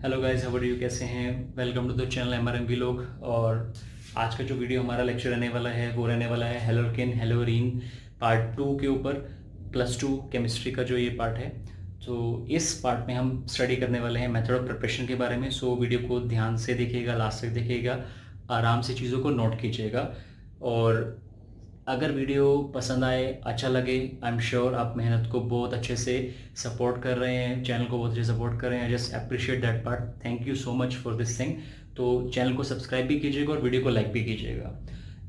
Hello guys, how are you? कैसे हैं? Welcome to the channel MRMV लोग। और आज का जो वीडियो हमारा लेक्चर रहने वाला है वो रहने वाला है हेलोकेन हेलोरीन पार्ट 2 के ऊपर, +2 केमिस्ट्री का जो ये पार्ट है। तो इस पार्ट में हम स्टडी करने वाले हैं मेथड ऑफ प्रिपरेशन के बारे में। सो वीडियो को ध्यान से देखिएगा, लास्ट तक देखिएगा, आराम से चीज़ों को नोट कीजिएगा। और अगर वीडियो पसंद आए, अच्छा लगे, आई एम श्योर आप मेहनत को बहुत अच्छे से सपोर्ट कर रहे हैं, चैनल को बहुत अच्छे से सपोर्ट कर रहे हैं। I just appreciate that part. Thank you so much for this thing. तो चैनल को सब्सक्राइब भी कीजिएगा और वीडियो को लाइक भी कीजिएगा।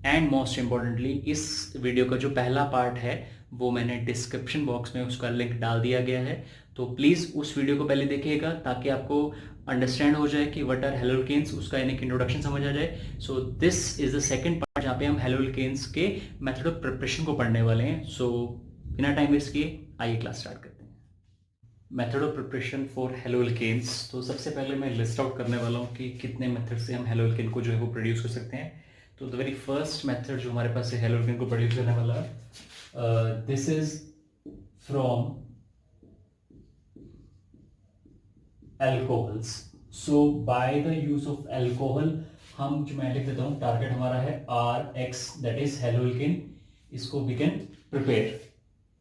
एंड मोस्ट इम्पॉर्टेंटली, इस वीडियो का जो पहला पार्ट है वो मैंने डिस्क्रिप्शन बॉक्स में उसका लिंक डाल दिया गया है। तो प्लीज़ उस वीडियो को पहले देखिएगा ताकि आपको अंडरस्टैंड हो जाए कि व्हाट आर हेलोकेन्स, उसका यानी कि इंट्रोडक्शन समझ आ जाए। सो this is the second part जहाँ पे हम हेलोकेन्स के मेथड ऑफ प्रिपरेशन को पढ़ने वाले हैं। सो बिना टाइम वेस्ट किए आइए क्लास स्टार्ट करते हैं। Method of preparation for haloalkanes. तो सबसे पहले मैं लिस्ट आउट करने वाला हूँ कि कितने मेथड से हम हेलोकेन को जो है वो प्रोड्यूस कर सकते हैं। तो द वेरी फर्स्ट मेथड जो हमारे पास है हेलोकेन को प्रोड्यूस करने वाला, this is from alcohols. So bye the use of alcohol हम, जो मैं लिख देता हूँ, टारगेट हमारा है RX, दैट इज हेलोकेन। इसको we can prepare.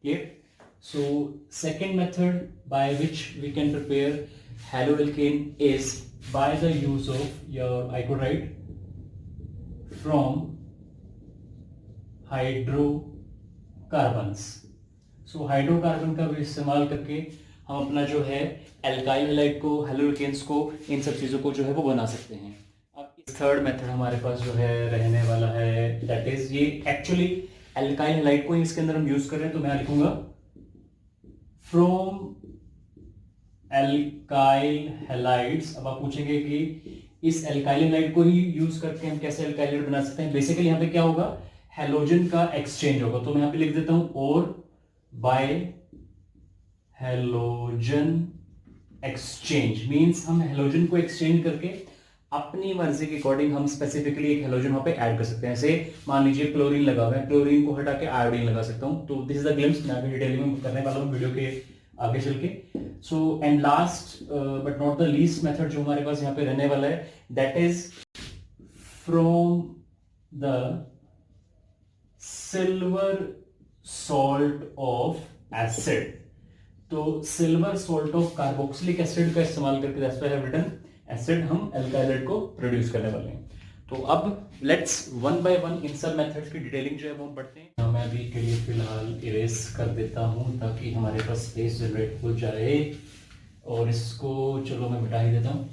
Clear? So second method by which we can prepare haloalkane is by the use of your, I could write, from hydrocarbons. So hydrocarbon का भी इस्तेमाल करके हम अपना जो है एल्काइल हैलाइड को, हेलोकेन्स को, इन सब चीज़ों को जो है वो बना सकते हैं। अब इस थर्ड मेथड हमारे पास जो है रहने वाला है, दैट इज, ये एक्चुअली एल्काइल हैलाइड को इसके अंदर हम यूज कर रहे हैं। तो मैं लिखूंगा फ्रॉम एल्काइल हैलाइड्स। अब आप पूछेंगे कि इस एल्काइल हैलाइड को ही यूज करके हम कैसे एल्काइल हैलाइड बना सकते हैं। बेसिकली यहाँ पे क्या होगा, हेलोजन का एक्सचेंज होगा। तो मैं यहाँ पे लिख देता हूं और बाय हेलोजन एक्सचेंज मींस हम हेलोजन को एक्सचेंज करके अपनी मर्जी के अकॉर्डिंग हम स्पेसिफिकली एक हेलोजन वहां पे ऐड कर सकते हैं। ऐसे मान लीजिए क्लोरीन लगा हुआ है, क्लोरीन को हटा के आयोडीन लगा सकता हूं। तो दिस इज द ग्लिम्स, मैं आगे डिटेलिंग में करने वाला हूं वीडियो के आगे चल के। So and last but not the least method जो हमारे पास यहाँ पे रहने वाला है, that is from the silver salt of acid. तो silver salt of carboxylic acid का इस्तेमाल करके, that's why I have written acid, हम एल्काइल को प्रोड्यूस करने वाले हैं। तो अब लेट्स वन बाय वन इन सब मेथड्स की डिटेलिंग जो है वो पढ़ते हैं। मैं अभी के लिए फिलहाल इरेज कर देता हूं ताकि हमारे पास स्पेस जनरेट हो जाए, और इसको चलो मैं मिटा ही देता हूं।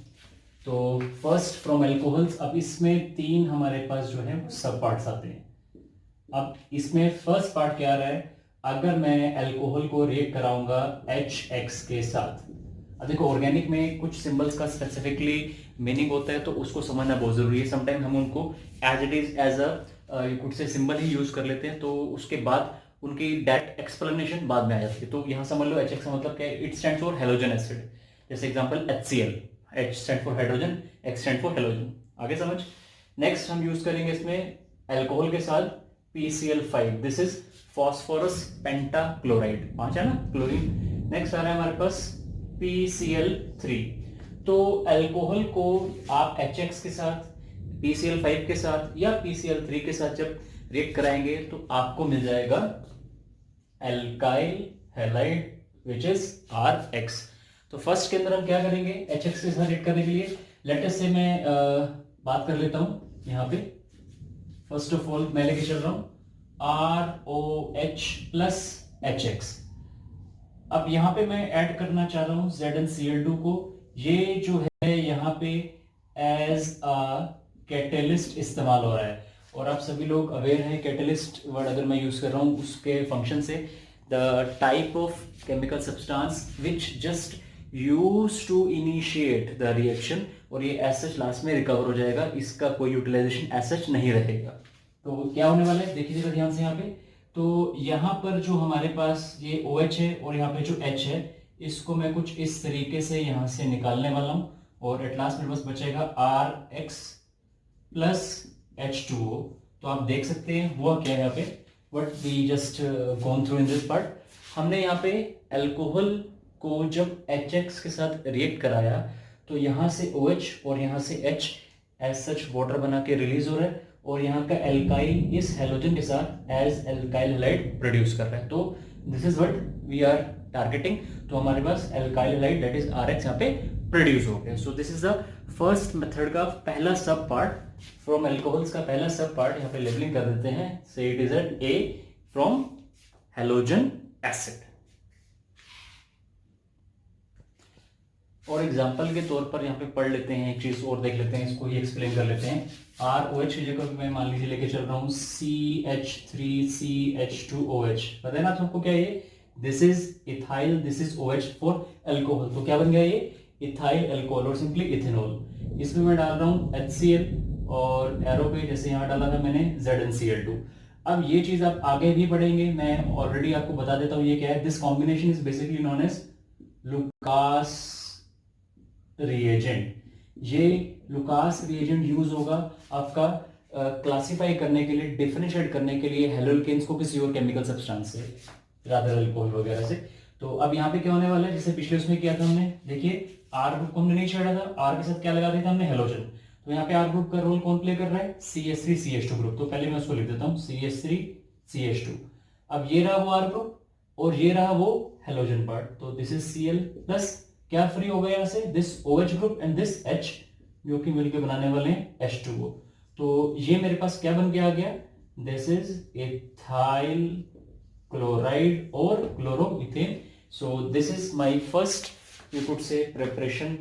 तो फर्स्ट फ्रॉम एल्कोहल्स। अब इसमें 3 हमारे पास जो है सब पार्ट्स आते हैं। अब इसमें फर्स्ट पार्ट क्या आ रहा है, अगर मैं अल्कोहल को रिएक्ट कराऊंगा HX के साथ। अब देखो, ऑर्गेनिक में कुछ सिंबल्स का स्पेसिफिकली मीनिंग होता है तो उसको समझना बहुत जरूरी है। समटाइम हम उनको एज इट इज एज कुछ से सिंबल ही यूज कर लेते हैं, तो उसके बाद उनकी डेट एक्सप्लेनेशन बाद में आ जाती है। तो यहाँ समझ लो HX का मतलब क्या है, it stand for halogen acid. जैसे example HCl, H stand for hydrogen, X stand for halogen. आगे समझ। नेक्स्ट हम यूज करेंगे इसमें अल्कोहल के साथ PCl5, this is phosphorus pentachloride, 5 है ना, क्लोरीन। नेक्स्ट आ रहा है हमारे पास PCl3। तो अल्कोहल को आप HX के साथ, PCl5 के साथ या PCl3 के साथ जब रिएक्ट कराएंगे तो आपको मिल जाएगा alkyl halide which is RX। तो फर्स्ट के अंदर हम क्या करेंगे, HX के साथ रिएक्ट करने के लिए लेट अस से मैं बात कर लेता हूं यहाँ पे। फर्स्ट ऑफ ऑल मैं लेके चल रहा हूं ROH प्लस HX। अब यहां पे मैं ऐड करना चाह रहा हूं ZnCl2 को। ये जो है यहाँ पे एज अ कैटलिस्ट इस्तेमाल हो रहा है, और आप सभी लोग अवेयर हैं कैटलिस्ट वर्ड अगर मैं यूज कर रहा हूं उसके फंक्शन से, the type of chemical substance which just use to initiate the reaction, और ये एज सच लास्ट में रिकवर हो जाएगा, इसका कोई यूटिलाइजेशन एज सच नहीं रहेगा। तो क्या होने वाला है देखिएगा ध्यान से यहाँ पे। तो यहाँ पर जो हमारे पास ये OH है और यहाँ पे जो H है, इसको मैं कुछ इस तरीके से यहाँ से निकालने वाला हूँ, और एट लास्ट मेरे पास बचेगा RX प्लस H2O। तो आप देख सकते हैं हुआ क्या है यहाँ पे, what we just gone through in this part. हमने यहाँ पे अल्कोहल को जब HX के साथ रिएक्ट कराया तो यहाँ से OH और यहाँ से H एज सच वाटर बना के रिलीज हो रहा है, और यहाँ का एल्काइल इस हेलोजन के साथ एज एल्काइल हैलाइड प्रोड्यूस कर रहा है। तो this is what we are targeting. तो हमारे पास alkyl halide that is RH यहाँ पे प्रोड्यूस हो गया। So this is the first method का पहला सब पार्ट, फ्रॉम एल्कोहल्स का पहला सब पार्ट यहाँ पे लेबलिंग कर देते हैं। Say it is at A from halogen acid. और एग्जाम्पल के तौर पर यहाँ पे पढ़ लेते हैं, एक चीज और देख लेते हैं, इसको ही एक्सप्लेन कर लेते हैं। ROH की जगह मैं मान लीजिए लेके चल रहा हूँ CH3CH2OH। पता है ना तुमको क्या ये, this is ethyl, this is OH for alcohol. तो क्या बन गया ये, इथाइल एल्कोहल और सिंपली इथेनॉल। इसमें मैं डाल रहा हूँ HCl और एरो पे जैसे यहाँ डाला था मैंने ZnCl2। अब ये चीज आप आगे भी पढ़ेंगे, मैं ऑलरेडी आपको बता देता हूँ ये क्या है। This combination is basically known as Lucas reagent. ये लुकास रिएजेंट यूज होगा आपका क्लासिफाई करने के लिए, डिफरेंशिएट करने के लिए हेलोल्केन्स को किसी और केमिकल सब्सटेंस से, रादर अल्कोहल वगैरह से। तो अब यहाँ पे क्या होने वाला है, जैसे पिछले उसमें किया था हमने, देखिए R ग्रुप को हमने नहीं छेड़ा था, R के साथ क्या लगा दिया था हमने, हेलोजन। तो यहाँ पे R ग्रुप का रोल कौन प्ले कर रहा है, CH3CH2 ग्रुप। तो पहले मैं उसको लिख देता हूँ CH3CH2। अब ये रहा वो R ग्रुप और ये रहा वो हेलोजन पार्ट। तो दिस इज Cl प्लस क्या फ्री हो गया यहाँ से, this OH group and this H, जो कि मिलकर बनाने वाले हैं H2O। तो ये मेरे पास क्या बन के आ गया, दिस इज इथाइल क्लोराइड और chloroethane. So this is my first you could से preparation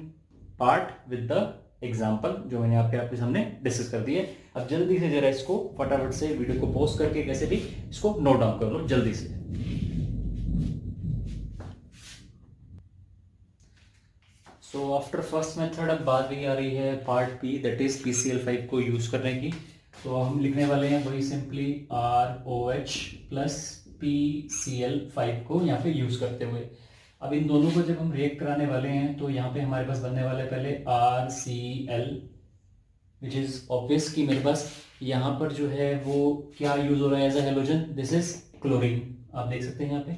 part with the example, जो मैंने आपके सामने डिस्कस कर दिया। अब जल्दी से जरा इसको फटाफट से वीडियो को पॉज करके कैसे भी इसको नोट डाउन कर लो जल्दी से। सो आफ्टर फर्स्ट मेथड अब बात भी आ रही है part P, that is PCl5 को यूज करने की। तो हम लिखने वाले हैं वही सिंपली ROH प्लस PCl5 को यहाँ पे यूज करते हुए। अब इन दोनों को जब हम रिएक्ट कराने वाले हैं तो यहाँ पे हमारे पास बनने वाला है पहले RCl, विच इज ऑब्वियस कि मेरे पास यहाँ पर जो है वो क्या यूज हो रहा है as a halogen, this is chlorine, आप देख सकते हैं यहाँ पे।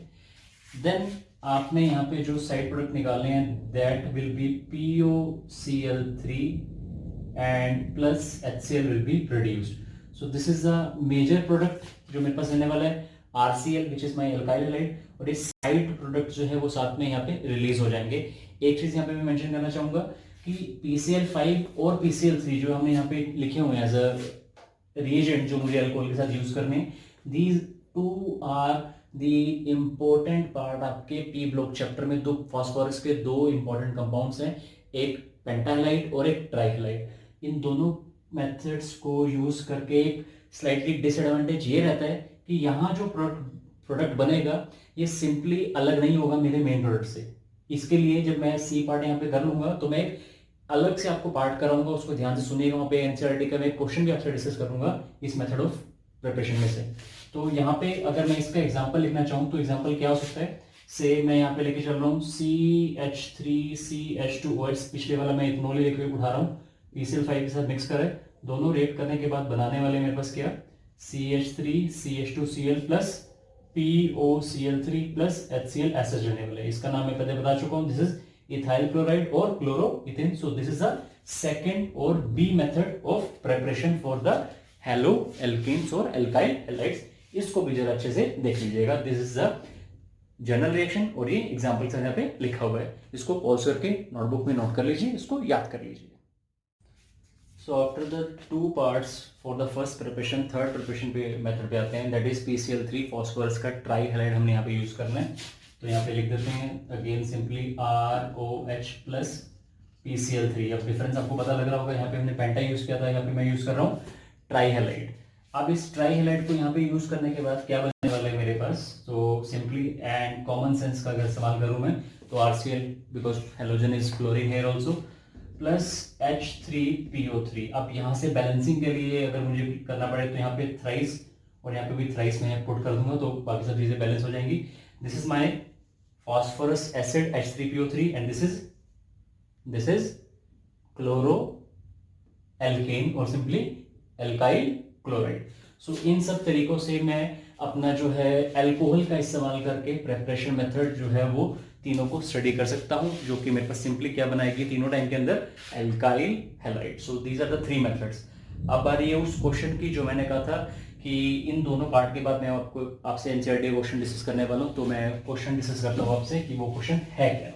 देन आपने यहाँ पे जो साइड प्रोडक्ट निकालने हैं that will be POCl3 and plus HCl will be produced. So this is the major product जो मेरे पास रहने वाला है RCl which is my alkyl halide, और इस साइड प्रोडक्ट जो है वो साथ में यहाँ पे रिलीज हो जाएंगे। एक चीज यहाँ पे मैं मेंशन करना चाहूंगा कि PCl5 और PCl3 जो हमने यहाँ पे लिखे हुए हैं एज अ रिएजेंट जो मुझे अल्कोहल के साथ यूज करने, these two are the important part आपके P ब्लॉक चैप्टर में। दो फास्फोरस के दो इंपॉर्टेंट कंपाउंड्स हैं, एक पेंटाहाइलाइड और एक ट्राइहाइलाइड। इन दोनों मेथड्स को यूज करके एक स्लाइटली डिसएडवांटेज ये रहता है कि यहाँ जो प्रोडक्ट बनेगा ये सिंपली अलग नहीं होगा मेरे मेन प्रोडक्ट से। इसके लिए जब मैं सी पार्ट यहाँ पे कर लूंगा तो मैं एक अलग से आपको पार्ट कराऊंगा, उसको ध्यान से सुनिएगा। वहाँ पे एनसीईआरटी का मैं एक क्वेश्चन भी आपसे डिस्कस करूंगा इस मेथड ऑफ प्रिपरेशन में से। तो यहाँ पे अगर मैं इसका एग्जाम्पल लिखना चाहूँ तो एग्जाम्पल क्या हो सकता है, से मैं यहाँ पे लेके चल रहा हूँ CH3CH2OH, पिछले वाला मैं इथेनॉल ही लिक्विड उठा रहा हूँ, PCl5 के साथ मिक्स करे, दोनों रिएक्ट करने के बाद बनाने वाले मेरे पास क्या, CH3CH2Cl plus POCl3 plus HCl acid रहने वाले। इसका नाम मैं पहले बता चुका हूँ, दिस इज इथाइल क्लोराइड और chloroethane. So this is the second और B method of preparation for the halo alkanes और एल्काइल हैलाइड्स। इसको भी जरा अच्छे से देख लीजिएगा, this is the general reaction और ये एग्जाम्पल से यहाँ पे लिखा हुआ है। इसको पॉज करके नोटबुक में नोट कर लीजिए, इसको याद कर लीजिए। So after the two parts for the first preparation, third preparation पे मेथड पे आते हैं, दैट इज PCl3 फॉस्फोरस का ट्राई हैलाइड हमने यहाँ पे यूज करना है। तो यहाँ पे लिख देते हैं again simply ROH plus PCl3। अब डिफरेंस आपको पता लग रहा होगा, यहाँ पे हमने पेंटा यूज किया था, यहाँ पे मैं यूज कर रहा हूँ ट्राई हैलाइड। अब इस ट्राई हैलाइड को यहाँ पे यूज करने के बाद क्या बनने वाला है मेरे पास, तो सिंपली एंड कॉमन सेंस का अगर इस्तेमाल करूँ मैं तो RCl because halogen is chlorine here also plus H3PO3। अब यहाँ से बैलेंसिंग के लिए अगर मुझे करना पड़े तो यहाँ पे थ्राइस और यहाँ पे भी थ्राइस में पुट कर दूंगा तो बाकी सब चीजें बैलेंस हो जाएंगी। This is my phosphorous acid H3PO3 and this is chloro alkane और सिंपली एल्काइल क्लोराइड। सो इन सब तरीकों से मैं अपना जो है अल्कोहल का इस्तेमाल करके प्रेपरेशन मेथड जो है वो तीनों को स्टडी कर सकता हूं, जो कि मेरे पास सिंपली क्या बनाएगी तीनों टाइम के अंदर, alkyl halide. So these are the 3 methods. अब बारी है उस क्वेश्चन की जो मैंने कहा था कि इन दोनों पार्ट के बाद मैं आपसे एनसीईआरटी क्वेश्चन डिस्कस करने वाला हूँ। तो मैं क्वेश्चन डिस्कस करता हूँ आपसे कि वो क्वेश्चन है क्या।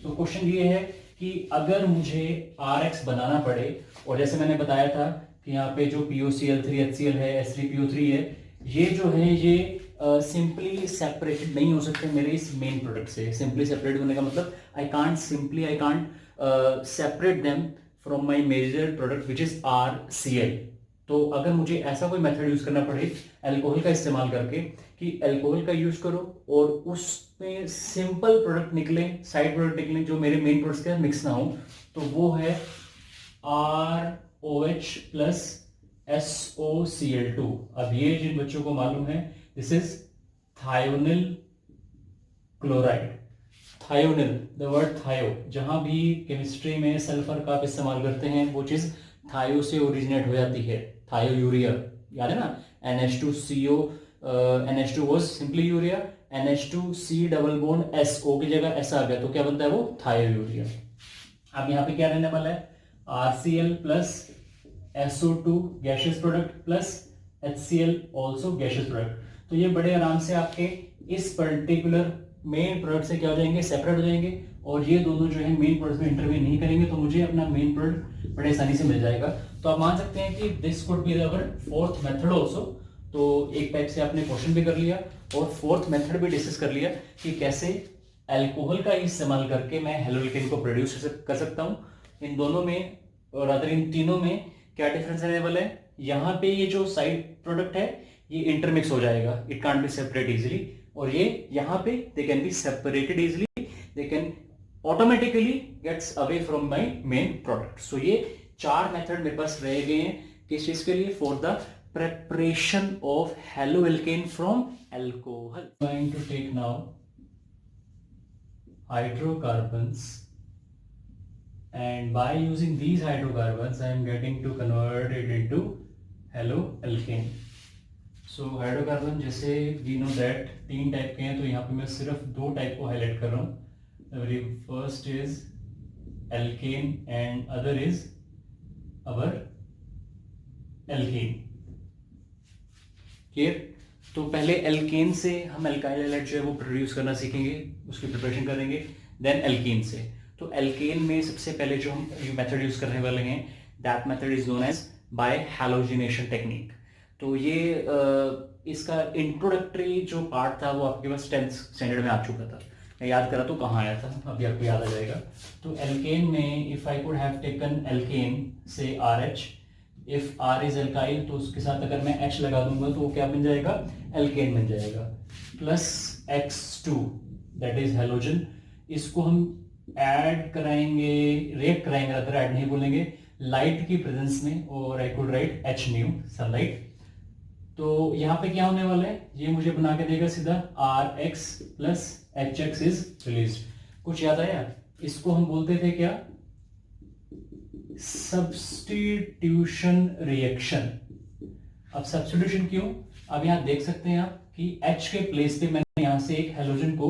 तो क्वेश्चन ये है कि अगर मुझे RX बनाना पड़े, और जैसे मैंने बताया था कि यहाँ पे जो POCl3 HCl है, H3PO3 है, ये जो है ये सिंपली सेपरेटेड नहीं हो सकते मेरे इस मेन प्रोडक्ट से। सिंपली सेपरेट होने का मतलब I can't separate them from my major product which is RCl। तो अगर मुझे ऐसा कोई मेथड यूज करना पड़े अल्कोहल का इस्तेमाल करके कि अल्कोहल का यूज करो और उसमें सिंपल प्रोडक्ट निकले, साइड प्रोडक्ट निकले जो मेरे मेन प्रोडक्ट्स के साथ मिक्स ना हो, तो वो है ROH प्लस SOCl2। अब ये जिन बच्चों को मालूम है, this is thionyl chloride. Thionyl, the word थायो, जहां भी केमिस्ट्री में सल्फर का आप इस्तेमाल करते हैं वो चीज थायो से ओरिजिनेट हो जाती है। थायो यूरिया, याद है ना, NH2CO, NH2 was simply urea, NH2C double bond SO की जगह S आ गया तो क्या बनता है वो थायो यूरिया। अब यहाँ पे क्या रहने वाला है, RCl plus SO2 gaseous product plus HCl also gaseous product. तो ये बड़े आराम से आपके इस पर्टिकुलर मेन प्रोडक्ट से क्या हो जाएंगे, सेपरेट हो जाएंगे, और ये दोनों जो है मेन प्रोडक्ट में इंटरव्यू नहीं करेंगे, तो मुझे अपना मेन प्रोडक्ट बड़े आसानी से मिल जाएगा। तो आप मान सकते हैं कि this could be our fourth method also. तो एक टाइप से आपने क्वेश्चन भी कर लिया और फोर्थ मेथड भी डिस्कस कर लिया कि कैसे अल्कोहल का इस्तेमाल करके मैं हेलोल्केन को प्रोड्यूस कर सकता हूँ। इन दोनों में और अदर इन तीनों में क्या डिफरेंस रहने वाला है, यहाँ पे ये जो साइड प्रोडक्ट है ये इंटरमिक्स हो जाएगा, it can't be separate easily, और ये यहाँ पे they can be separated easily, they can automatically gets away from my main product. So ये 4 मेथड मेरे पास रह गए हैं किस चीज के लिए, for the preparation of haloalkane from alcohol. I'm going to take now hydrocarbons, and by using these hydrocarbons I am getting to convert it into haloalkane. So hydrocarbon जैसे we know that 3 टाइप के हैं, तो यहाँ पे मैं सिर्फ 2 type को highlight कर रहा हूँ। The very first is alkane and other is our alkene. तो पहले एल्केन से हम एल्काइल हैलाइड जो है वो प्रोड्यूस करना सीखेंगे, उसकी प्रिपरेशन करेंगे, देन एल्केन से। तो एल्केन में सबसे पहले जो हम मेथड यूज करने वाले हैं, that method is known as by halogenation technique. तो ये इसका इंट्रोडक्टरी जो पार्ट था वो आपके पास 10th स्टैंडर्ड में आ चुका था। मैं याद करा तो कहाँ आया था, अभी आपको याद आ जाएगा। तो एल्केन में if I could have taken alkane से RH, if R is alkyl तो उसके साथ अगर मैं H लगा दूंगा तो वो क्या बन जाएगा, एल्केन बन जाएगा, plus X2 that is halogen. इसको हम ऐड कराएंगे, रिएक्ट कराएंगे, अगर ऐड नहीं बोलेंगे, लाइट की प्रेजेंस में, और आई could right H new sunlight. तो यहाँ पे क्या होने वाला है, ये मुझे बना के देगा सीधा RX plus HX is release. कुछ याद आया, इसको हम बोलते थे क्या, सब्स्टिट्यूशन रिएक्शन। अब सब्स्टिट्यूशन क्यों, अब यहां देख सकते हैं आप कि H के प्लेस पे मैंने यहां से एक हेलोजन को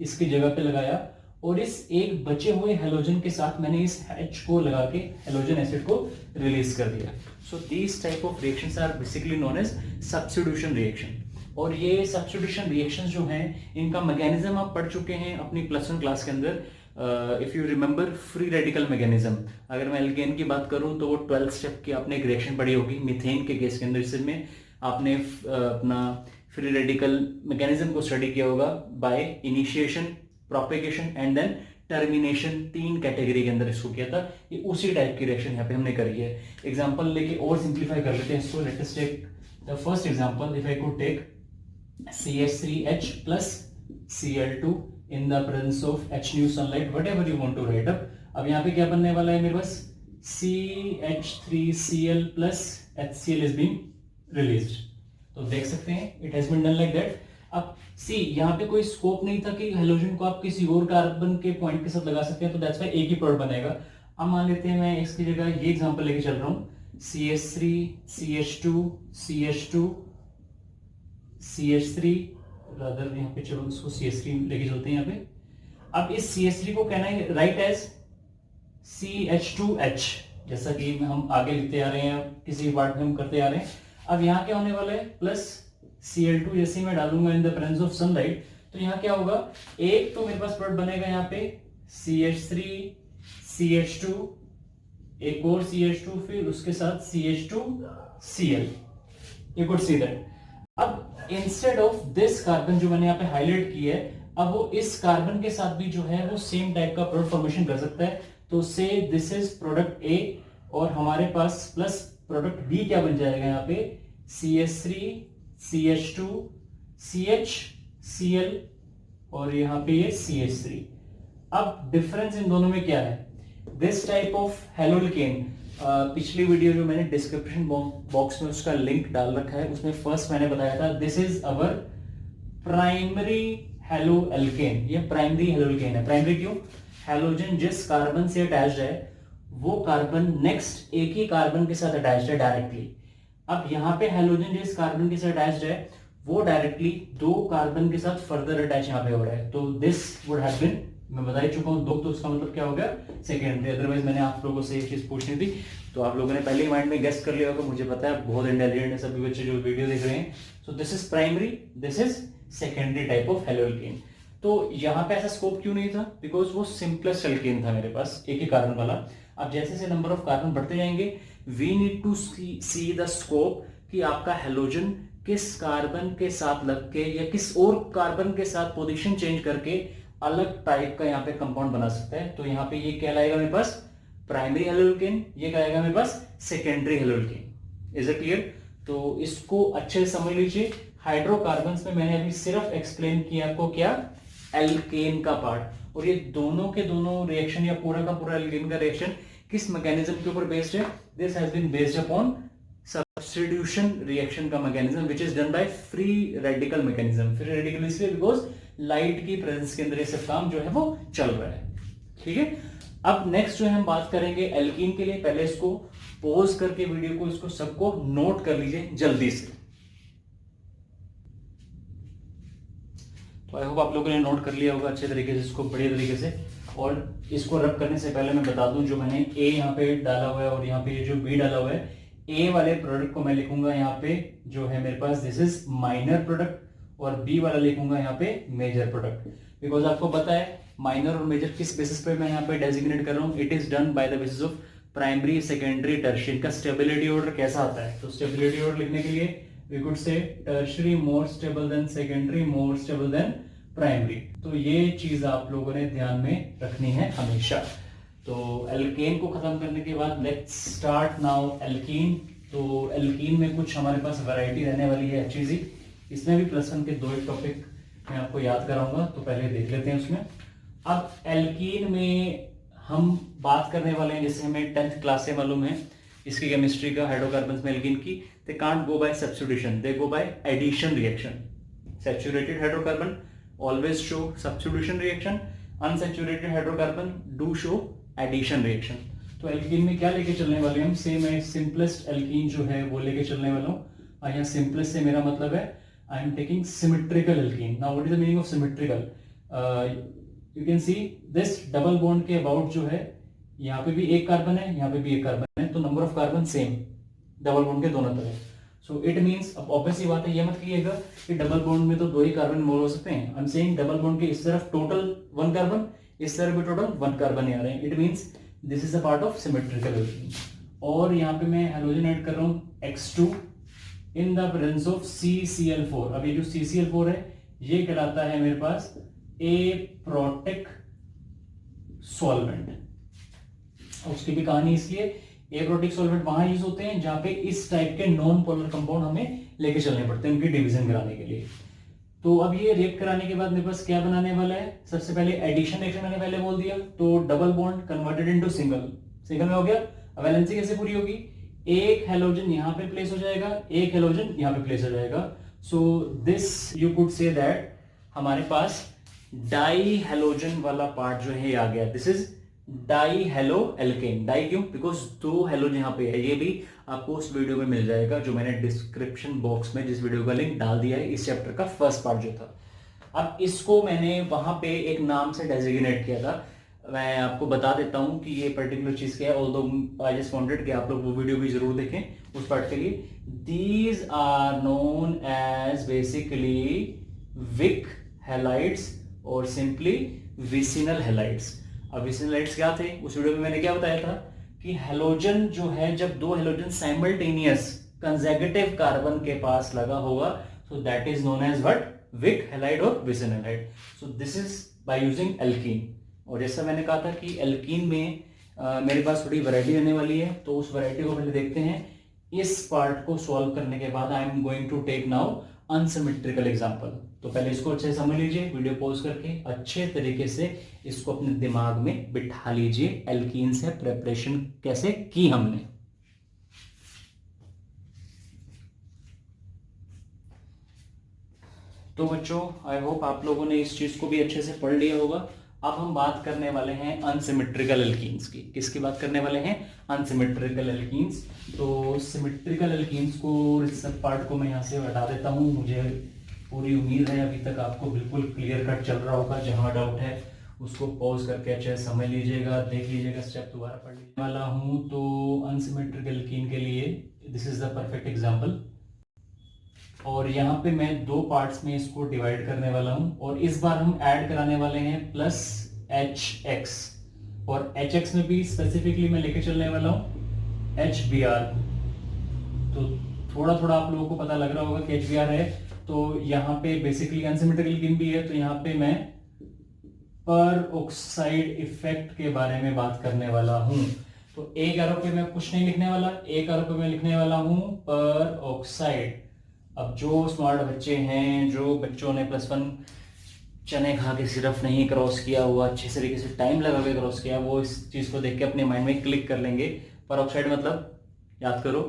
इसकी जगह पे लगाया, और इस एक बचे हुए हेलोजन के साथ मैंने इस H को लगा के हेलोजन एसिड को रिलीज कर दिया। So these type of reactions are basically known as substitution reaction. और ये सब्स्टिट्यूशन रिएक्शंस जो हैं, इनका मैकेनिज्म आप पढ़ चुके हैं अपनी +1 क्लास के अंदर। If you remember free radical mechanism, अगर मैं एल्केन की बात करूं तो वो 12 स्टेप की आपने एक रिएक्शन पढ़ी होगी मीथेन के केस के अंदर, इसमें आपने अपना फ्री रेडिकल मैकेनिज्म को स्टडी किया होगा by initiation, propagation and then termination, 3 category के अंदर इसको किया था। ये उसी टाइप की रिएक्शन यहाँ पे हमने करी है। एग्जाम्पल लेके और सिंप्लीफाई कर लेते हैं। So let us take the first example, if I could take CH3H plus Cl2 in the presence of H nu sunlight, whatever you want to write up। अब यहाँ पे क्या बनने वाला है मेरे पास, CH3Cl plus HCl is being released। तो देख सकते हैं it has been done like that। अब सी यहाँ पे कोई स्कोप नहीं था कि हेलोजन को आप किसी और कार्बन के पॉइंट के साथ लगा सकते हैं, तो दैट्स व्हाई एक ही प्रोडक्ट बनेगा। अब मान लेते हैं मैं इसकी जगह ये एग्जांपल लेके चल रहा हूँ, CH3 CH2 CH2 CH3, rather यहाँ पे चलो इसको CH3 लेके चलते हैं यहाँ पे। अब इस CH3 को कहना है राइट एज CH2H, जैसा कि हम आगे लिखते आ रहे हैं, किसी पार्ट में हम करते आ रहे हैं। अब यहाँ क्या होने वाला है, प्लस Cl2 जैसे मैं डालूंगा in the presence of sunlight, तो यहाँ क्या होगा, एक तो मेरे पास प्रोडक्ट बनेगा यहाँ पे CH3 CH2, एक और CH2, फिर उसके साथ CH2Cl, you could see that. अब इंस्टेड ऑफ दिस कार्बन जो मैंने यहाँ पे हाईलाइट की है, अब वो इस कार्बन के साथ भी जो है वो सेम टाइप का प्रोडक्ट फॉर्मेशन कर सकता है। तो से दिस इज प्रोडक्ट ए, और हमारे पास प्लस प्रोडक्ट बी क्या बन जाएगा यहाँ पे, CH3 CH2 CHCl, और यहाँ पे ये CH3। अब डिफरेंस इन दोनों में क्या है, दिस टाइप ऑफ हेलोल्केन, पिछली वीडियो जो मैंने डिस्क्रिप्शन बॉक्स में उसका लिंक डाल रखा है, उसमें फर्स्ट मैंने बताया था this is our primary haloalkane. ये प्राइमरी हेलोल्केन है। प्राइमरी क्यों, हेलोजन जिस कार्बन से अटैच्ड है वो कार्बन नेक्स्ट एक ही कार्बन के साथ अटैच्ड है डायरेक्टली। अब यहाँ पे हेलोजन जिस कार्बन के साथ अटैच्ड है वो डायरेक्टली दो कार्बन के साथ फर्दर अटैच यहाँ पे हो रहा है, तो दिस वुड हैव बीन, मैं बता ही चुका हूँ दो, तो उसका मतलब क्या हो गया, सेकेंडरी। अदरवाइज मैंने आप लोगों से एक चीज पूछनी थी, तो आप लोगों ने पहले ही माइंड में गेस कर लिया होगा, मुझे पता है बहुत इंटेलिजेंट है सभी बच्चे जो वीडियो देख रहे हैं। सो this is primary, this is secondary type of haloalkane. तो यहाँ पे ऐसा स्कोप क्यों नहीं था, बिकॉज वो सिंपलेस्ट एल्केन था मेरे पास, एक ही कार्बन वाला। अब जैसे जैसे नंबर ऑफ कार्बन बढ़ते जाएंगे, we need to see the scope कि आपका हेलोजन किस कार्बन के साथ लग के या किस और कार्बन के साथ पोजीशन चेंज करके अलग टाइप का यहाँ पे कंपाउंड बना सकता है। तो यहाँ पे ये क्या लाएगा मेरे पास, प्राइमरी हेलोल्केन, ये क्या आएगा मेरे पास, secondary haloalkane. Is it clear? तो इसको अच्छे से समझ लीजिए। हाइड्रोकार्बन्स में मैंने अभी सिर्फ एक्सप्लेन किया आपको क्या, एल्केन का पार्ट, और ये दोनों के दोनों रिएक्शन या पूरा का पूरा एल्केन का रिएक्शन किस मैकेनिज्म के ऊपर बेस्ड है, this has been based upon substitution reaction का mechanism which is done by free radical mechanism. Free radical इसलिए बिकॉज लाइट की प्रेजेंस के अंदर ये सब काम जो है वो चल रहा है। ठीक है, अब नेक्स्ट जो है हम बात करेंगे एल्कीन के लिए। पहले इसको पॉज करके वीडियो को, इसको सबको नोट कर लीजिए जल्दी से। तो आई होप आप लोगों ने नोट कर लिया होगा अच्छे तरीके से इसको, बढ़िया तरीके से। और इसको रब करने से पहले मैं बता दूं, जो मैंने ए यहाँ पे डाला हुआ है और यहाँ पे जो बी डाला हुआ है, ए वाले प्रोडक्ट को मैं लिखूंगा यहाँ पे जो है मेरे पास दिस इज माइनर प्रोडक्ट, और बी वाला लिखूंगा यहाँ पे मेजर प्रोडक्ट। बिकॉज आपको पता है माइनर और मेजर किस बेसिस पे मैं यहाँ पे डेजिग्नेट कर रहा हूँ, it is done by the basis of primary secondary tertiary का स्टेबिलिटी ऑर्डर कैसा आता है। तो स्टेबिलिटी ऑर्डर लिखने के लिए we could say tertiary more stable than secondary, more stable than primary। तो ये चीज आप लोगों ने ध्यान में रखनी है हमेशा। तो एल्केन को खत्म करने के बाद लेट्स स्टार्ट नाउ एल्कीन। तो एल्कीन में कुछ हमारे पास वैरायटी रहने वाली है अच्छी सी, इसमें भी +1 के 2 टॉपिक मैं आपको याद कराऊंगा, तो पहले देख लेते हैं उसमें। अब एल्कीन में हम बात करने वाले हैं, जैसे हमें 10th क्लास से मालूम है इसकी केमिस्ट्री का, हाइड्रोकार्बन्स में एल्कीन की, they can't go by substitution, they go by addition reaction। Saturated hydrocarbon always show substitution reaction, unsaturated hydrocarbon do show addition reaction। तो एल्कीन में क्या लेके चलने वाले हम, सेम है सिंपलेस्ट एल्कीन जो है वो लेके चलने वाला हूँ। यहाँ सिंपलेस्ट से मेरा मतलब है I am taking symmetrical alkene. Now what is the meaning of symmetrical, you can see this double bond के अबाउट जो है, यहाँ पे भी एक कार्बन है, यहाँ पे भी एक कार्बन है, तो number of carbon same double bond के दोनों तरफ। सो इट मींस, अब ऑब्वियस बात है, ये मत कहिएगा कि डबल बॉन्ड में तो 2 ही कार्बन मोल हो सकते हैं। I am saying double bond के इस तरफ टोटल 1 कार्बन, इस तरफ भी टोटल 1 कार्बन आ रहे हैं। It means this is a part of symmetrical alkene. और यहाँ पे मैं हेलोजन ऐड कर रहा हूँ X2 in the presence of CCl4। अब ये जो CCl4 है ये कहलाता है मेरे पास एप्रोटिक सॉल्वेंट। उसकी भी कहानी इसलिए, एप्रोटिक सॉल्वेंट वहां यूज होते हैं जहां पे इस टाइप के नॉन पोलर कंपाउंड हमें लेके चलने पड़ते हैं उनकी डिवीजन कराने के लिए। तो अब ये रिएक्ट कराने के बाद मेरे पास क्या बनाने वाला है, सबसे पहले एडिशन रिएक्शन मैंने पहले बोल दिया, तो double bond converted into single, single में हो गया। अब वैलेंसी कैसे पूरी होगी, एक हेलोजन यहाँ पे प्लेस हो जाएगा, एक हेलोजन यहाँ पे प्लेस हो जाएगा। So this you could say that हमारे पास डाई हेलोजन वाला पार्ट जो है ये आ गया, this is di halo alkane. Di क्यों, बिकॉज 2 हेलोजन यहाँ पे है। ये भी आपको उस वीडियो में मिल जाएगा जो मैंने डिस्क्रिप्शन बॉक्स में जिस वीडियो का लिंक डाल दिया है, इस चैप्टर का फर्स्ट पार्ट जो था। अब इसको मैंने वहां पे एक नाम से डेजिग्नेट किया था, मैं आपको बता देता हूं कि ये पर्टिकुलर चीज क्या है, ऑल्दो आई जस्ट वांटेड कि आप लोग वो वीडियो भी जरूर देखें उस पार्ट के लिए। These are known as basically vic halides और सिंपली विसिनल हैलाइड्स। अब विसिनल हैलाइड्स क्या थे, उस वीडियो में मैंने क्या बताया था कि हैलोजन जो है, जब दो हैलोजन साइमल्टेनियस कंसेक्यूटिव कार्बन के पास लगा होगा, so that is known as what, wick halide और विसिन halide. so this is by using alkene। और जैसा मैंने कहा था कि एल्कीन में मेरे पास थोड़ी वैरायटी रहने वाली है, तो उस वैरायटी को पहले देखते हैं। इस पार्ट को सॉल्व करने के बाद I am going to take now unsymmetrical example. तो पहले इसको अच्छे से समझ लीजिए, वीडियो पॉज करके अच्छे तरीके से इसको अपने दिमाग में बिठा लीजिए, एल्कीन से प्रिपरेशन कैसे की हमने। तो बच्चों आई होप आप लोगों ने इस चीज को भी अच्छे से पढ़ लिया होगा। अब हम बात करने वाले हैं अनसिमेट्रिकल एल्कीन्स की। किसकी बात करने वाले हैं, अनसिमेट्रिकल एल्कीन्स। तो सिमेट्रिकल एल्कीन्स को, इस सब पार्ट को मैं यहाँ से हटा देता हूँ। मुझे पूरी उम्मीद है अभी तक आपको बिल्कुल क्लियर कट चल रहा होगा। जहाँ डाउट है उसको पॉज करके अच्छे से समझ लीजिएगा, देख लीजिएगा, स्टेप दोबारा पढ़ लीजिए वाला हूँ। तो अनसिमेट्रिकल एल्कीन के लिए this is the perfect example. और यहाँ पे मैं दो पार्ट्स में इसको डिवाइड करने वाला हूं, और इस बार हम ऐड कराने वाले हैं प्लस HX, और HX में भी स्पेसिफिकली मैं लेके चलने वाला हूं HBr। तो थोड़ा थोड़ा आप लोगों को पता लग रहा होगा कि HBr है। तो यहाँ पे बेसिकली अनसिमेट्रिकल एल्कीन भी है, तो यहाँ पे मैं पर ऑक्साइड इफेक्ट के बारे में बात करने वाला हूं। तो एक एरो पे मैं कुछ नहीं लिखने वाला, एक एरो पे मैं लिखने वाला हूं पर ऑक्साइड। अब जो स्मार्ट बच्चे हैं, जो बच्चों ने +1 चने खा के सिर्फ नहीं क्रॉस किया हुआ, अच्छे तरीके से टाइम लगा के क्रॉस किया, वो इस चीज़ को देख के अपने माइंड में क्लिक कर लेंगे। परऑक्साइड मतलब याद करो,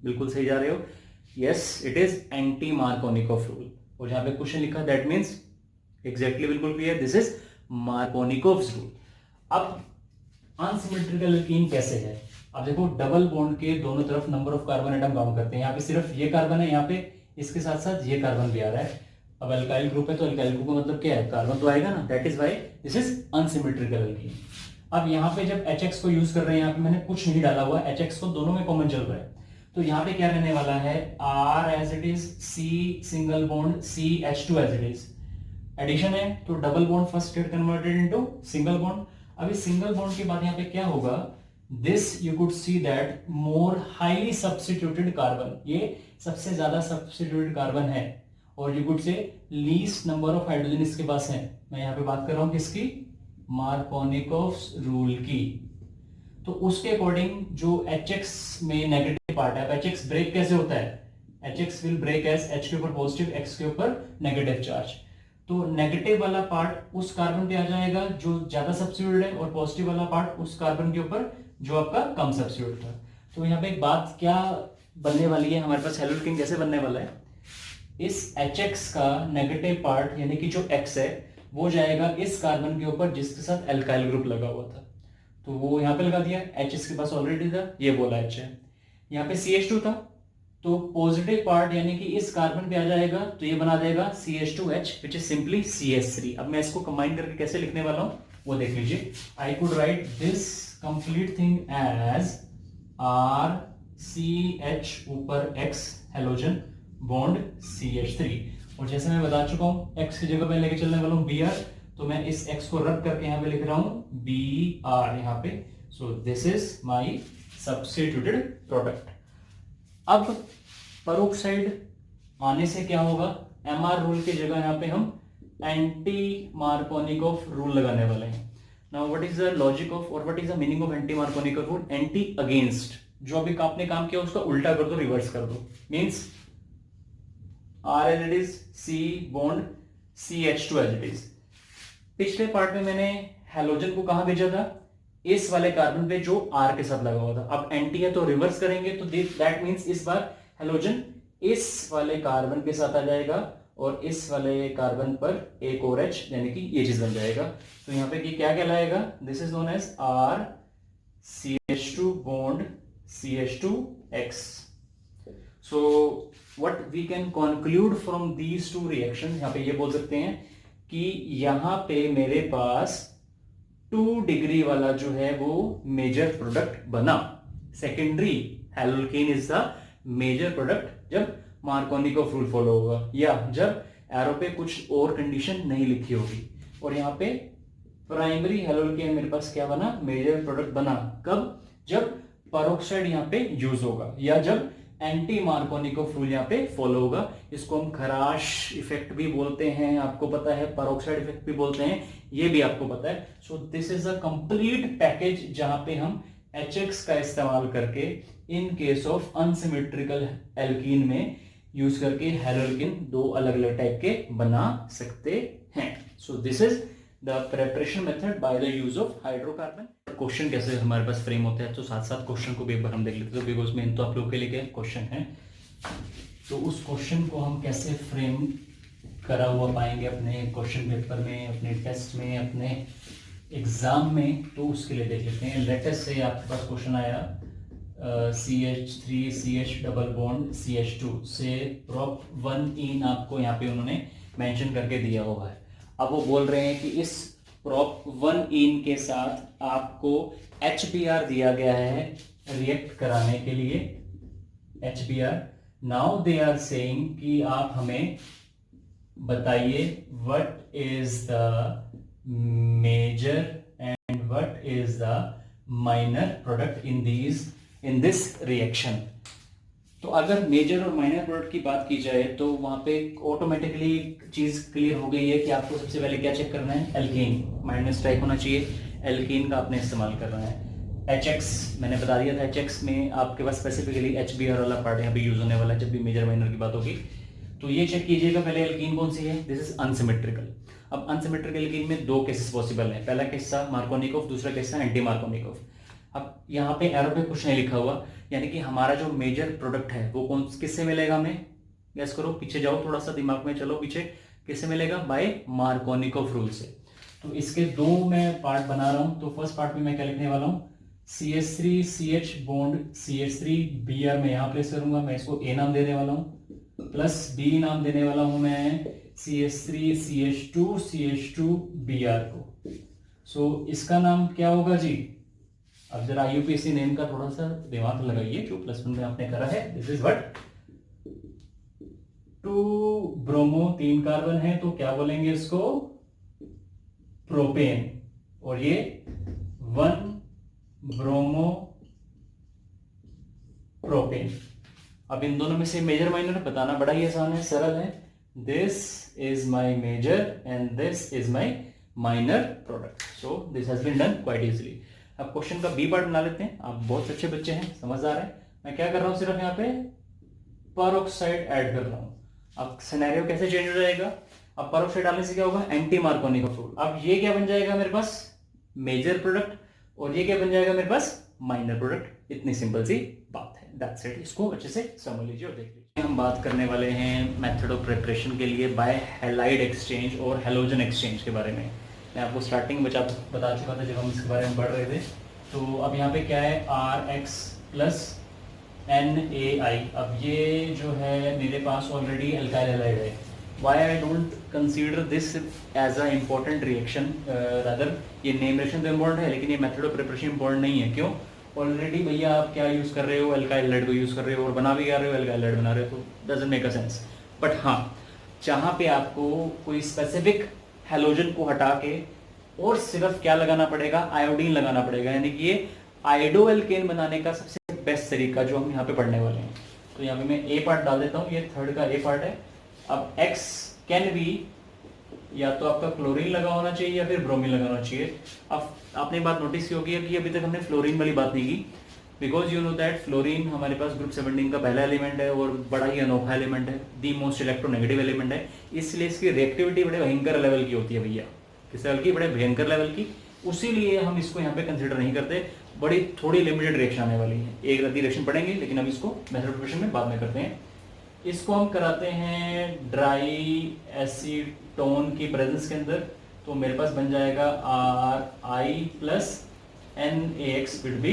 बिल्कुल सही जा रहे हो, yes it is anti Markovnikov rule. और जहाँ पे क्वेश्चन लिखा दैट मीन्स एग्जैक्टली बिल्कुल clear, this is Markovnikov's rule. अब अनसिमेट्रिकल एल्कीन कैसे है, अब देखो डबल बॉन्ड के दोनों तरफ number of carbon atom count करते हैं। यहाँ पे सिर्फ ये कार्बन है, यहाँ पे इसके साथ साथ ये कार्बन भी आ रहा है। अब अल्काइल ग्रुप है तो अल्काइल ग्रुप का मतलब क्या है, कार्बन तो आएगा ना, that is why this is unsymmetrical alkene. अब यहाँ पे जब HX को यूज कर रहे हैं, यहाँ पे मैंने कुछ नहीं डाला हुआ, HX को दोनों में कॉमन चल रहा है। तो यहाँ पे क्या रहने वाला है, R as it is, C single bond, CH2 as it is. Addition है तो double bond first get converted into single bond. अब इस सिंगल बॉन्ड के बाद यहाँ पे क्या होगा, this you could see that more highly substituted carbon, ये सबसे ज्यादा सब्स्टिट्यूटेड कार्बन है, और यू कुड से लीस्ट नंबर ऑफ हाइड्रोजन इसके पास है। मैं यहाँ पे बात कर रहा हूं किसकी, मार्कोनिकोव्स रूल की। तो उसके अकॉर्डिंग जो HX में नेगेटिव पार्ट है, HX ब्रेक कैसे होता है, HX will break as H के ऊपर पॉजिटिव, X के ऊपर नेगेटिव चार्ज। तो नेगेटिव वाला पार्ट उस कार्बन पे आ जाएगा जो ज्यादा सब्स्टिट्यूटेड है, और पॉजिटिव वाला पार्ट उस कार्बन के ऊपर जो आपका कम सब्स्टिट्यूट था। तो यहाँ पे एक बात क्या बनने वाली है, हमारे पास हैलोजन कैसे बनने वाला है, इस HX का नेगेटिव पार्ट यानी कि जो X है वो जाएगा इस कार्बन के ऊपर जिसके साथ एल्काइल ग्रुप लगा हुआ था। तो वो यहाँ पे लगा दिया, H इसके पास ऑलरेडी था, ये बोला H है। यहाँ पे CH2 था, तो पॉजिटिव पार्ट यानी कि इस कार्बन पे आ जाएगा, तो ये बना देगा CH2H which is simply CH3। अब मैं इसको कंबाइन करके कैसे लिखने वाला हूं वो देख लीजिए। I could write this complete thing as RCH ऊपर X हैलोजन बॉन्ड CH3। और जैसे मैं बता चुका हूं X की जगह पे लेके चलने वाला हूं Br, तो मैं इस X को रद्द करके यहाँ पे लिख रहा हूं Br यहाँ पे। सो this is my substituted product. अब पेरोक्साइड आने से क्या होगा, MR रूल की जगह यहाँ पे हम एंटी मार्कोनिकोव रूल लगाने वाले हैं। Now what is the logic of और what is the meaning of anti Markovnikov rule, anti against, जो अभी आपने काम किया उसका उल्टा कर दो, रिवर्स कर दो। Means R as it is, C bond CH2 as it is. पिछले पार्ट में मैंने हैलोजन को कहां भेजा था, इस वाले कार्बन पे जो R के साथ लगा हुआ था। अब एंटी है तो रिवर्स करेंगे, तो दैट मींस इस बार हैलोजन इस वाले कार्बन के साथ आ जाएगा और इस वाले कार्बन पर एक और H यानी कि ये चीज बन जाएगा। तो यहाँ पे क्या कहलाएगा, this is known as R CH2 bond CH2X। So what we can conclude from these two reaction, यहाँ पे ये बोल सकते हैं कि यहां पे मेरे पास 2 डिग्री वाला जो है वो मेजर प्रोडक्ट बना। Secondary haloalkane is the major product जब मार्कोनिकोव रूल फॉलो होगा या जब एरो पे कुछ और कंडीशन नहीं लिखी होगी। और यहाँ पे प्राइमरी हैलोल्केन मेरे पास क्या बना, मेजर प्रोडक्ट बना। कब? जब पेरोक्साइड यहाँ पे यूज होगा या जब एंटी मार्कोनिकोव रूल यहाँ पे फॉलो होगा। इसको हम खराश इफेक्ट भी बोलते हैं, आपको पता है, पेरोक्साइड इफेक्ट भी बोलते हैं, ये भी आपको पता है। सो this is a complete package जहां पे हम HX का इस्तेमाल करके in case of unsymmetrical alkene में यूज करके हैलोल्केन 2 अलग अलग टाइप के बना सकते हैं। सो this is the preparation method by the use of hydrocarbon. Question कैसे हमारे पास फ्रेम होते हैं, तो साथ साथ क्वेश्चन को भी एक बार हम देख लेते हैं, बिकॉज मेन तो आप लोग के लिए क्वेश्चन है। तो उस क्वेश्चन को हम कैसे फ्रेम करा हुआ पाएंगे अपने क्वेश्चन पेपर में, अपने टेस्ट में, अपने एग्जाम में, तो उसके लिए देख लेते हैं। लेटेस्ट से आपके पास क्वेश्चन आया CH3 CH double bond CH2 से prop 1 आपको यहाँ पे उन्होंने मेंशन करके दिया हुआ है। अब वो बोल रहे हैं कि इस prop 1 के साथ आपको HBr दिया गया है रिएक्ट कराने के लिए, HBr। Now they are saying कि आप हमें बताइए what is the major and what is the minor product in this reaction. तो अगर मेजर और माइनर प्रोडक्ट की बात की जाए तो वहां पे ऑटोमेटिकली चीज क्लियर हो गई है कि आपको सबसे पहले क्या चेक करना है, एल्कीन। माइंड में स्ट्राइक होना चाहिए, एल्कीन का आपने इस्तेमाल करना है। HX मैंने बता दिया था, HX में आपके पास स्पेसिफिकली HBr वाला पार्ट यहाँ पे यूज होने वाला है जब भी मेजर माइनर की बात होगी। तो ये चेक कीजिएगा पहले एल्कीन कौन सी है, दिस इज अनसिमेट्रिकल। अब अनसिमेट्रिकल एल्कीन में 2 केसेस पॉसिबल है, पहला केस था मार्कोनिकोव, दूसरा केस था एंटी मार्कोनिकोव। अब यहाँ पे एरो पे कुछ नहीं लिखा हुआ, यानी कि हमारा जो मेजर प्रोडक्ट है वो कौन किससे मिलेगा, हमें गैस करो, पीछे जाओ थोड़ा सा, दिमाग में चलो पीछे, किससे मिलेगा, बाय मार्कोनिकोव रूल से। तो इसके 2 मैं पार्ट बना रहा हूं। तो फर्स्ट पार्ट में मैं क्या लिखने वाला हूं, CH3 CH bond CH3 Br में यहां प्लेस करूंगा, मैं इसको A नाम देने वाला हूं, प्लस B नाम देने वाला हूं मैं CH3 CH2 Br को। सो इसका नाम क्या होगा जी, अब जरा IUPAC नेम का थोड़ा सा दिमाग लगाइए, जो +1 में आपने करा है। This is what, 2 bromo 3 carbon है, तो क्या बोलेंगे इसको, प्रोपेन। और ये 1 ब्रोमो प्रोपेन। अब इन दोनों में से मेजर माइनर बताना बड़ा ही आसान है, सरल है। This is my major and this is my minor product. So this has been done quite easily. अब क्वेश्चन का बी पार्ट बना लेते हैं। आप बहुत अच्छे बच्चे हैं, समझदार हैं। मैं क्या कर रहा हूं, सिर्फ यहाँ पे पेरोक्साइड ऐड कर रहा हूं। अब सिनेरियो कैसे चेंज हो जाएगा, अब पेरोक्साइड डालने से क्या होगा, एंटी मार्कोनिकोव रूल। अब ये क्या बन जाएगा मेरे पास, मेजर प्रोडक्ट, और ये क्या बन जाएगा मेरे पास, माइनर प्रोडक्ट। इतनी सिंपल सी बात है, दैट्स इट। इसको अच्छे से समझ लीजिए और देख लीजिए। हम बात करने वाले हैं मेथड ऑफ प्रिपरेशन के लिए बाय हैलाइड एक्सचेंज और हैलोजन एक्सचेंज के बारे में। मैं आपको स्टार्टिंग में बता चुका था जब हम इसके बारे में पढ़ रहे थे। तो अब यहाँ पे क्या है, RX प्लस NaI। अब ये जो है मेरे पास ऑलरेडी अल्काइल हैलाइड है। Why I don't consider this as a important reaction, rather ये नेम रिएक्शन तो इम्पोर्टेंट है, लेकिन ये मेथड ऑफ प्रिपरेशन इम्पोर्टेंट नहीं है। क्यों, ऑलरेडी भैया आप क्या यूज़ कर रहे हो, अल्काइल हैलाइड को यूज़ कर रहे हो और बना भी कर रहे हो, अल्काइल हैलाइड बना रहे हो, तो doesn't make a sense. But हाँ, जहाँ पे आपको कोई स्पेसिफिक हैलोजन को हटा के और सिर्फ क्या लगाना पड़ेगा, आयोडीन लगाना पड़ेगा, यानी कि ये आइडो एल्केन बनाने का सबसे बेस्ट तरीका जो हम यहाँ पे पढ़ने वाले हैं। तो यहाँ पे मैं ए पार्ट डाल देता हूँ, ये थर्ड का ए पार्ट है। अब X कैन बी, या तो आपका क्लोरीन लगा होना चाहिए या फिर ब्रोमीन लगा होना चाहिए। अब आपने बात नोटिस की होगी कि अभी तक हमने फ्लोरीन वाली बात नहीं की, because you know that fluorine हमारे पास ग्रुप 17 का पहला एलिमेंट है और बड़ा ही अनोखा एलिमेंट है, दी मोस्ट इलेक्ट्रोनेगेटिव एलिमेंट है, इसलिए इसकी रिएक्टिविटी बड़े भयंकर लेवल की होती है भैया, किस लेवल की, बड़े भयंकर लेवल की। उसीलिए हम इसको यहाँ पे कंसिडर नहीं करते, बड़ी थोड़ी लिमिटेड रिएक्शन आने वाली है, एक रद्दी रिएक्शन पढ़ेंगे, लेकिन अब इसको मेथड ऑफ प्रिपरेशन में बाद में करते हैं। इसको हम कराते हैं ड्राई एसीटोन की प्रेजेंस के अंदर, तो मेरे पास बन जाएगा RI plus NaX will be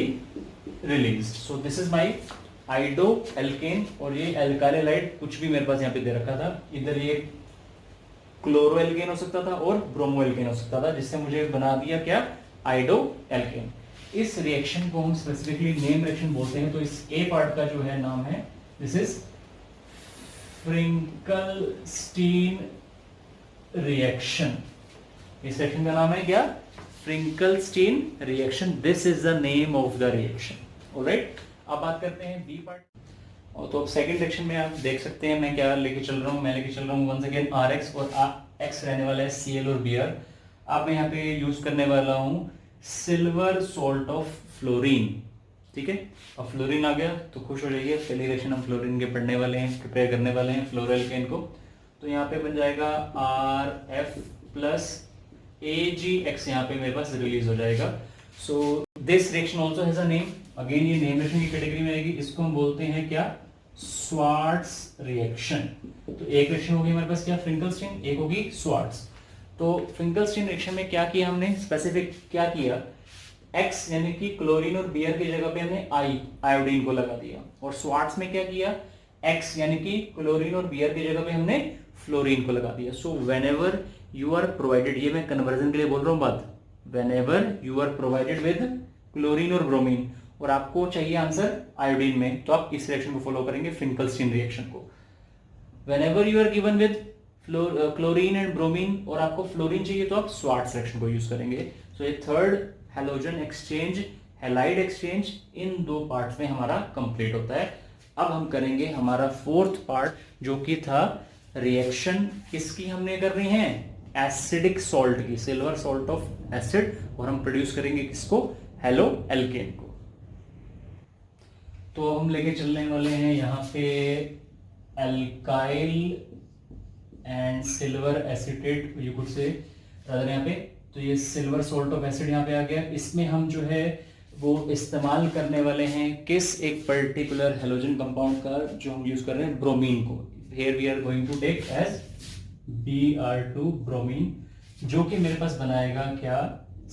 released. So this is my iodo alkane, और ये अल्काइल हैलाइड कुछ भी मेरे पास यहाँ पे दे रखा था, इधर ये क्लोरो एल्केन हो सकता था और ब्रोमो एल्केन हो सकता था, जिससे मुझे बना दिया क्या, आइडो एल्केन। इस रिएक्शन को हम स्पेसिफिकली नेम रिएक्शन बोलते हैं। तो इस ए पार्ट का जो है नाम है, दिस इज फ्रिंकलस्टीन रिएक्शन। इस रिएक्शन का नाम है क्या, Finkelstein reaction. This is the name of the reaction. Alright, अब बात करते हैं बी पार्ट। और तो सेकंड रिएक्शन में आप देख सकते हैं मैं क्या लेके चल रहा हूँ, मैं लेके चल रहा हूँ वंस अगेन RX और X रहने वाला है Cl और Br। अब मैं यहाँ पे यूज करने वाला हूँ सिल्वर सॉल्ट ऑफ फ्लोरीन। ठीक है, अब फ्लोरीन आ गया तो खुश हो जाइए, पहली रिएक्शन हम फ्लोरीन के पढ़ने वाले हैं, प्रिपेयर करने वाले हैं फ्लोरोएल्केन को। तो यहाँ पे बन जाएगा RF प्लस AgX, यहाँ पे मेरे पास रिलीज हो जाएगा। So this reaction also has a name, again ये नेम रिएक्शन की कैटेगरी में आएगी। इसको हम बोलते हैं क्या, स्वार्ट्स रिएक्शन। तो एक रिएक्शन होगी हमारे पास क्या, फ्रिंकलस्टीन, एक होगी स्वार्ट्स। तो फ्रिंकलस्टीन रिएक्शन में क्या किया हमने, स्पेसिफिक क्या किया, X यानी कि क्लोरीन और Br की जगह पे हमने आयोडीन को लगा दिया। और स्वार्ट्स में क्या किया, X यानी कि क्लोरीन और Br की जगह पे हमने फ्लोरीन को लगा दिया। So whenever you are provided, ये मैं कन्वर्जन के लिए बोल रहा हूँ बात, whenever you are provided with chlorine और ब्रोमीन और आपको चाहिए आंसर आयोडीन में, तो आप इस रिएक्शन को फॉलो करेंगे, फ्रिंकलस्टीन रिएक्शन को। Whenever you are given with chlorine and bromine और आपको फ्लोरीन चाहिए तो आप स्वार्ट्स रिएक्शन को यूज करेंगे। सो ये third halogen exchange, halide exchange, इन दो पार्ट्स में हमारा कंप्लीट होता है। अब हम करेंगे हमारा फोर्थ पार्ट, जो कि था रिएक्शन किसकी हमने करनी है, एसिडिक सॉल्ट की, सिल्वर सॉल्ट ऑफ एसिड, और हम प्रोड्यूस करेंगे किसको, हेलो एल्केन को। तो हम लेके चलने वाले हैं यहाँ पे alkyl and silver acetate, you could से यहाँ पे। तो ये सिल्वर सॉल्ट ऑफ एसिड यहाँ पे आ गया। इसमें हम जो है वो इस्तेमाल करने वाले हैं किस, एक पर्टिकुलर हेलोजन कंपाउंड का, जो हम यूज कर रहे हैं ब्रोमीन को। Here we are going to take as Br2 bromine, जो कि मेरे पास बनाएगा क्या,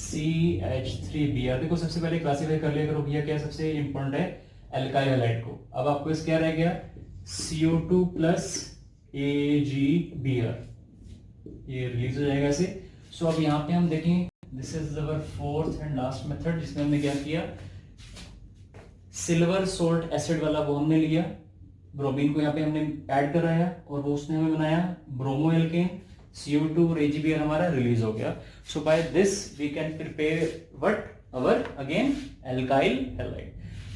CH3Br। देखो सबसे पहले क्लासीफाई कर लिया करो भैया, क्या सबसे इंपॉर्टेंट है, एल्काइल हैलाइड को। अब आपको इस क्या रह गया, CO2 प्लस AgBr, ये रिलीज हो जाएगा इसे। सो अब यहाँ पे हम देखें, this is our fourth and last method, जिसमें हमने क्या किया, सिल्वर सोल्ट एसिड वाला वो हमने लिया, ब्रोमीन को यहाँ पे हमने ऐड कराया और वो उसने हमें बनाया ब्रोमो एल्केन, CO2 और AgBr हमारा रिलीज हो गया। So by this we can prepare what, our again alkyl halide.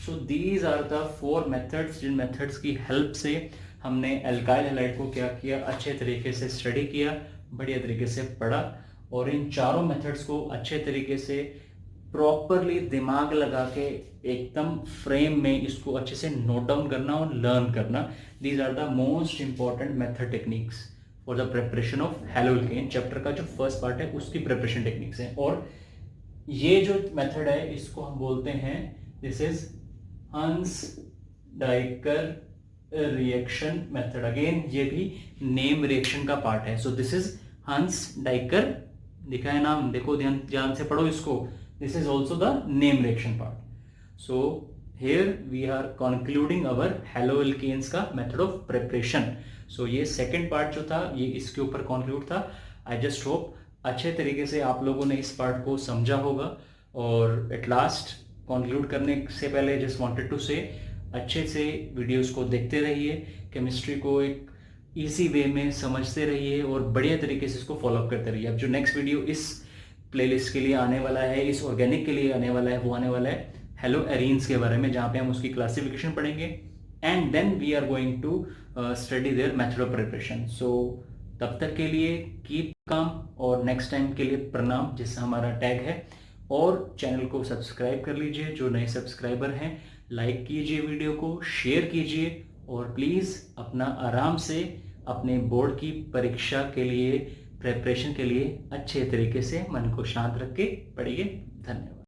So these are the four methods, जिन मेथड्स की हेल्प से हमने एल्काइल हैलाइड को क्या किया, अच्छे तरीके से स्टडी किया, बढ़िया तरीके से पढ़ा, और इन चारों मेथड्स को अच्छे तरीके से प्रॉपरली दिमाग लगा के एकदम फ्रेम में इसको अच्छे से नोट डाउन करना और लर्न करना। These are the most important method techniques for the preparation of haloalkane. Chapter का जो फर्स्ट पार्ट है उसकी प्रिपरेशन टेक्निक्स है। और ये जो मेथड है इसको हम बोलते हैं, दिस इज हंस डाइकर रिएक्शन मेथड। अगेन ये भी नेम रिएक्शन का पार्ट है। सो दिस इज हंस डाइकर, लिखा है नाम, देखो ध्यान से पढ़ो इसको। This is also the name reaction part. So here we are concluding our haloalkanes का मेथड ऑफ प्रिपरेशन। सो ये सेकेंड पार्ट जो था ये इसके ऊपर कंक्लूड था। आई जस्ट होप अच्छे तरीके से आप लोगों ने इस पार्ट को समझा होगा। और एट लास्ट कंक्लूड करने से पहले जस्ट वांटेड टू से, अच्छे से वीडियोस को देखते रहिए, केमिस्ट्री को एक इजी वे में समझते रहिए और बढ़िया तरीके से इसको फॉलोअप करते रहिए। अब जो नेक्स्ट वीडियो इस प्लेलिस्ट के लिए आने वाला है, इस ऑर्गेनिक के लिए आने वाला है, वो आने वाला है हेलो एरीन्स के बारे में, जहाँ पे हम उसकी क्लासिफिकेशन पढ़ेंगे and then we are going to study their method of preparation. So तब तक के लिए कीप काम और नेक्स्ट टाइम के लिए प्रणाम, जिससे हमारा टैग है। और चैनल को सब्सक्राइब कर लीजिए, जो नए सब्सक्राइबर हैं लाइक कीजिए, वीडियो को शेयर कीजिए, और प्लीज़ अपना आराम से अपने बोर्ड की परीक्षा के लिए, प्रिपरेशन के लिए अच्छे तरीके से मन को शांत रख के पढ़िए। धन्यवाद।